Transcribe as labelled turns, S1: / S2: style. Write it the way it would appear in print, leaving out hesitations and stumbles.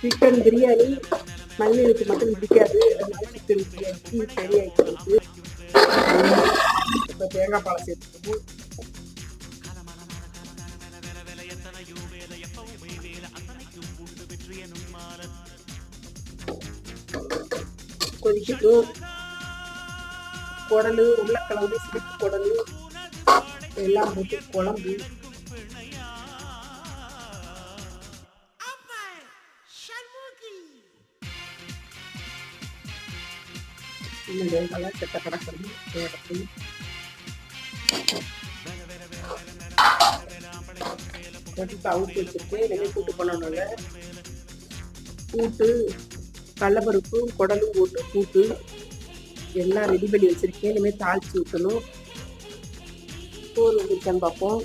S1: Chicken biryani மல்லிகைக்கு மட்டும் பிடிக்காது, அதனால சிக்கன் பிரியாணிக்கு ரெடி ஆகிட்டு. இப்போ தேங்காய் பாலை சேர்த்துக்கணும். கொதிக்கட்டும். குடலு, உருளைக்கிழங்கு, சிரிப்பு குடலு எல்லாம் போட்டு குழம்பு. இன்னும் வெங்காயம் செத்த கடக்கணும். அவுத்து வச்சுருக்கேன். இனிமேல் கூட்டு பண்ணணும்ல. கூட்டு கடலப்பருப்பு குடலும் போட்டு கூட்டு எல்லாம் ரெடி பண்ணி வச்சுருக்கேன். இனிமேல் தாளித்து ஊற்றணும். சோறு வந்துருக்கான்னு பார்ப்போம்.